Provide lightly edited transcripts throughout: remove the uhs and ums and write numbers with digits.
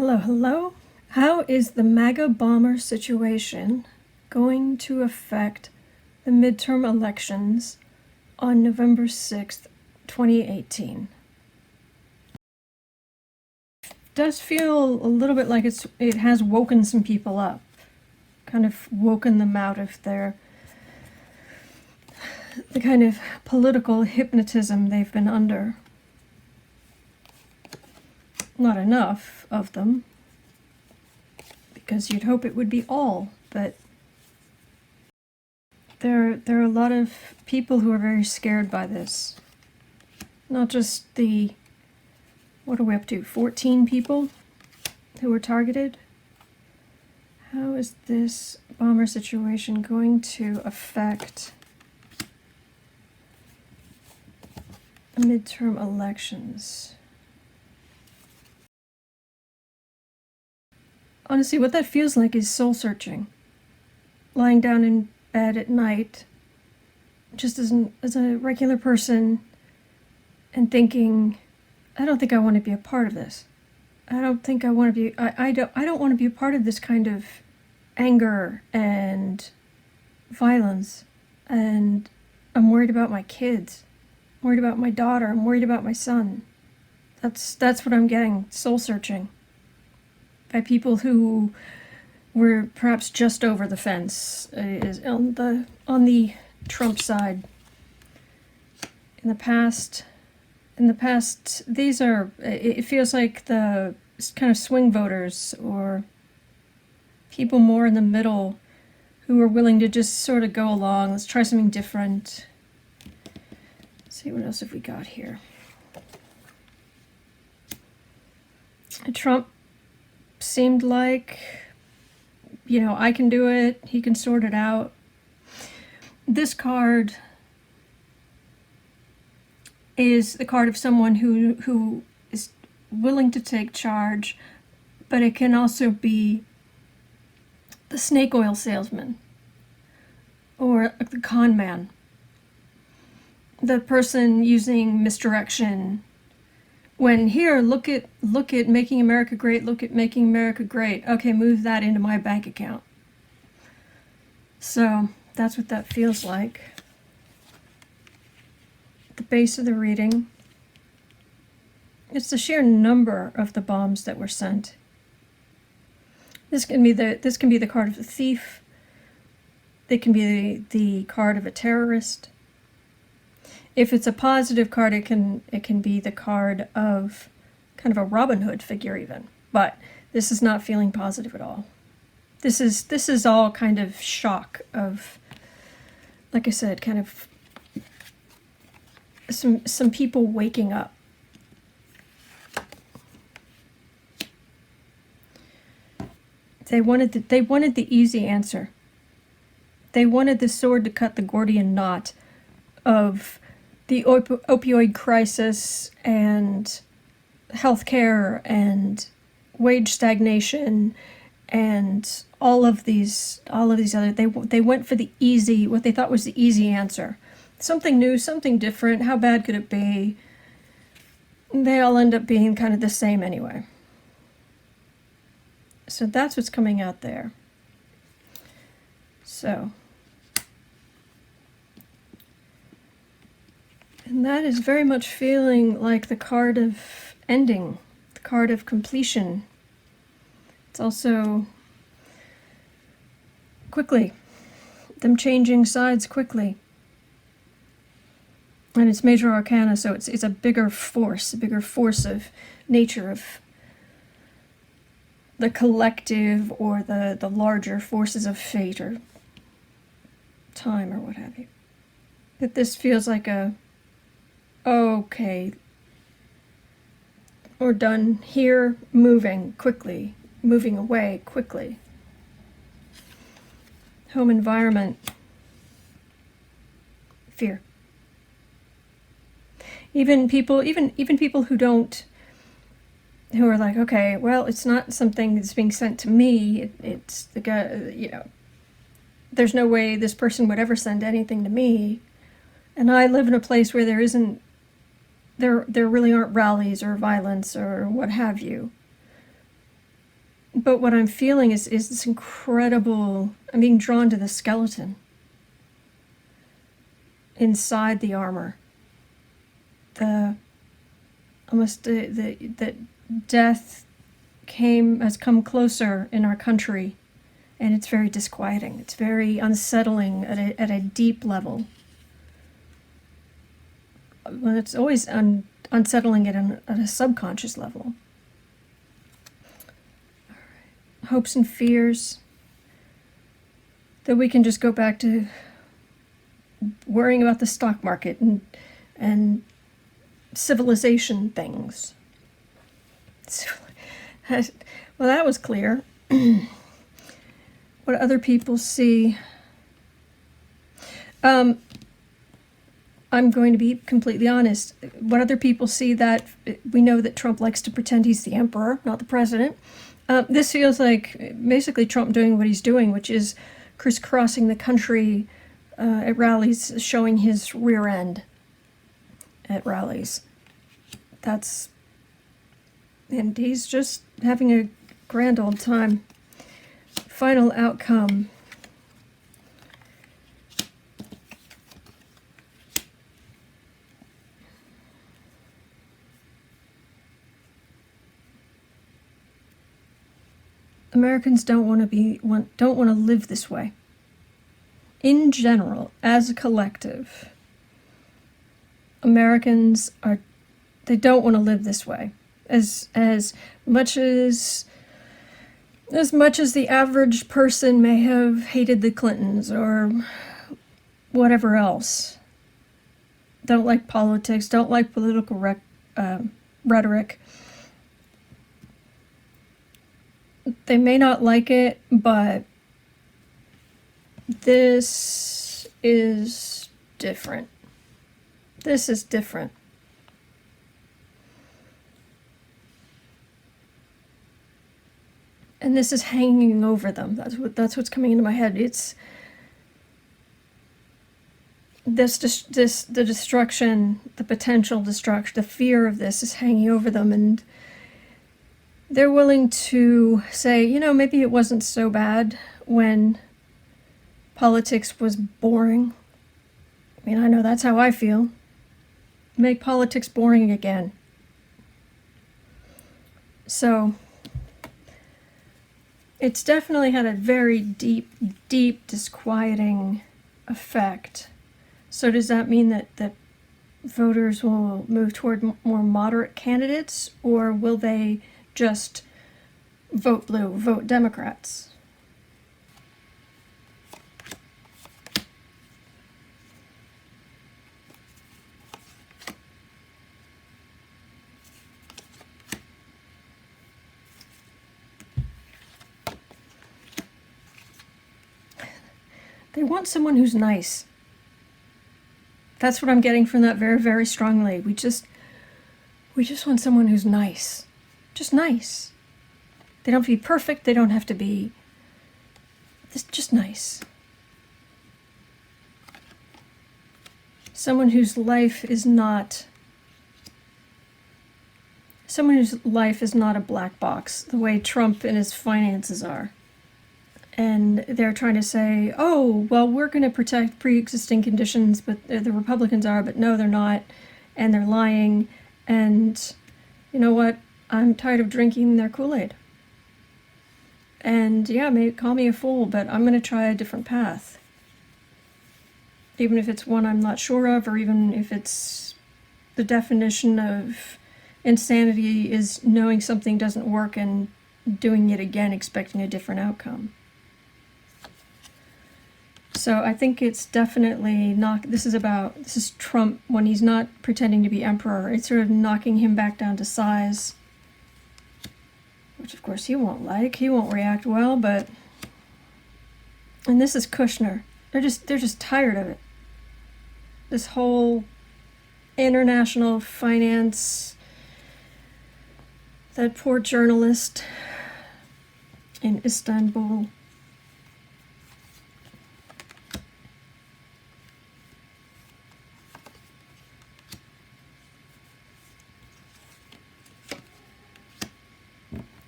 Hello, hello. How is the MAGA bomber situation going to affect the midterm elections on November 6th, 2018? It does feel a little bit like it has woken some people up, kind of woken them out of the kind of political hypnotism they've been under. Not enough of them, because you'd hope it would be all, but there are a lot of people who are very scared by this. Not just what are we up to, 14 people who were targeted? How is this bomber situation going to affect midterm elections? Honestly, what that feels like is soul-searching. Lying down in bed at night, just as a regular person, and thinking, I don't think I want to be a part of this. I don't think I want to be, I don't want to be a part of this kind of anger and violence. And I'm worried about my kids. I'm worried about my daughter. I'm worried about my son. That's what I'm getting, soul-searching. By people who were perhaps just over the fence, is on the Trump side. In the past, these are, it feels like the kind of swing voters or people more in the middle who are willing to just sort of go along. Let's try something different. Let's see, what else have we got here? Trump seemed like, I can do it, he can sort it out. This card is the card of someone who is willing to take charge, but it can also be the snake oil salesman or the con man, the person using misdirection. When here, look at making America great, look at making America great. Okay, move that into my bank account. So that's what that feels like. At the base of the reading, it's the sheer number of the bombs that were sent. This can be the card of the thief. It can be the card of a terrorist. If it's a positive card, it can be the card of kind of a Robin Hood figure even. But this is not feeling positive at all. This is all kind of shock of, like I said, kind of some people waking up. They wanted the easy answer. They wanted the sword to cut the Gordian knot of the opioid crisis and healthcare and wage stagnation and all of these other, they went for the easy, what they thought was the easy answer. Something new, something different, how bad could it be? They all end up being kind of the same anyway. So that's what's coming out there. So, and that is very much feeling like the card of ending, the card of completion. It's also quickly, them changing sides quickly. And it's major arcana, so it's a bigger force of nature, of the collective or the larger forces of fate or time or what have you. That this feels like okay, we're done here, moving quickly, moving away quickly. Home environment, fear. Even people who are like, okay, well, it's not something that's being sent to me. It's the guy, there's no way this person would ever send anything to me. And I live in a place where there really aren't rallies or violence or what have you. But what I'm feeling is this incredible, I'm being drawn to the skeleton inside the armor. The almost that death has come closer in our country, and it's very disquieting. It's very unsettling at a deep level. Well, it's always unsettling at a subconscious level. Hopes and fears that we can just go back to worrying about the stock market and civilization things. Well, that was clear. What other people see. I'm going to be completely honest. What other people see, that we know that Trump likes to pretend he's the emperor, not the president. This feels like basically Trump doing what he's doing, which is crisscrossing the country at rallies, showing his rear end at rallies. And he's just having a grand old time. Final outcome. Americans don't want to live this way. In general, as a collective, Americans they don't want to live this way. As much as the average person may have hated the Clintons or whatever else, don't like politics, don't like political rhetoric. They may not like it, but this is different. This is different. And this is hanging over them. That's what's coming into my head. It's the destruction, the potential destruction, the fear of this is hanging over them, and they're willing to say, maybe it wasn't so bad when politics was boring. I mean, I know that's how I feel. Make politics boring again. So it's definitely had a very deep, deep disquieting effect. So does that mean that voters will move toward more moderate candidates, or will they just vote blue, vote Democrats? They want someone who's nice. That's what I'm getting from that very, very strongly. We just want someone who's nice. Just nice. They don't have to be perfect. They don't have to be just nice. Someone whose life is not a black box, the way Trump and his finances are. And they're trying to say, oh, well, we're going to protect pre-existing conditions, but the Republicans are, but no, they're not. And they're lying. And you know what? I'm tired of drinking their Kool-Aid. And yeah, maybe call me a fool, but I'm going to try a different path. Even if it's one I'm not sure of, or even if it's the definition of insanity is knowing something doesn't work and doing it again, expecting a different outcome. So I think it's definitely this is Trump when he's not pretending to be emperor. It's sort of knocking him back down to size, which of course he won't like. He won't react well, but, and this is Kushner. They're just tired of it. This whole international finance, that poor journalist in Istanbul.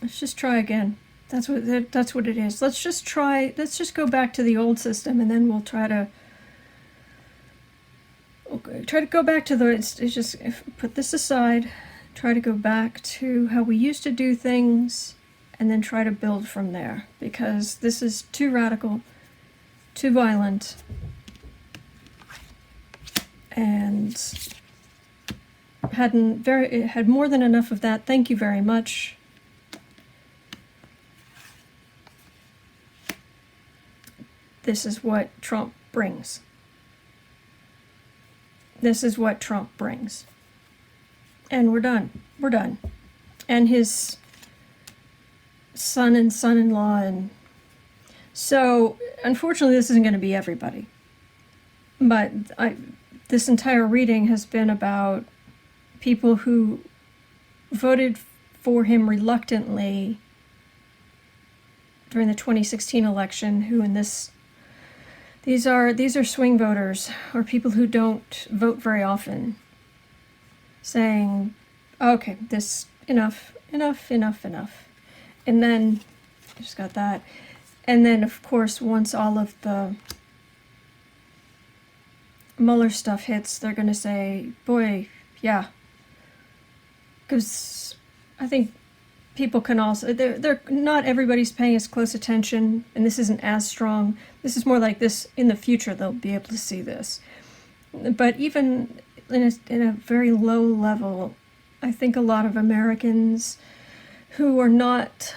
Let's just try again. That's what it is. Let's just go back to the old system, and then we'll try to go back to it's just put this aside, try to go back to how we used to do things, and then try to build from there, because this is too radical, too violent, and it had more than enough of that. Thank you very much. This is what Trump brings. This is what Trump brings. And we're done. We're done. And his son and son-in-law. And so, unfortunately, this isn't going to be everybody. But this entire reading has been about people who voted for him reluctantly during the 2016 election, who in these are swing voters, or people who don't vote very often, saying, okay, enough. And then, I just got that. And then, of course, once all of the Mueller stuff hits, they're going to say, boy, yeah. Because I think people can also, they're not everybody's paying as close attention, and this isn't as strong. This is more like this in the future, they'll be able to see this. But even in a very low level, I think a lot of Americans who are not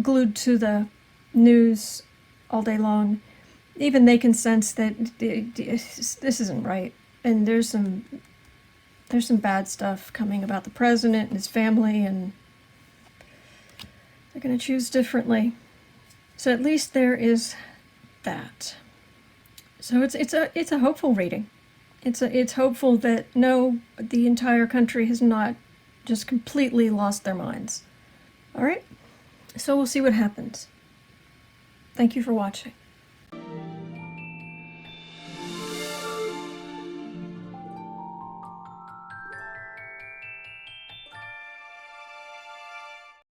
glued to the news all day long, even they can sense that this isn't right. And there's some bad stuff coming about the president and his family, and they're going to choose differently. So at least there is that. So it's a hopeful reading. It's hopeful that no, the entire country has not just completely lost their minds. All right? So we'll see what happens. Thank you for watching.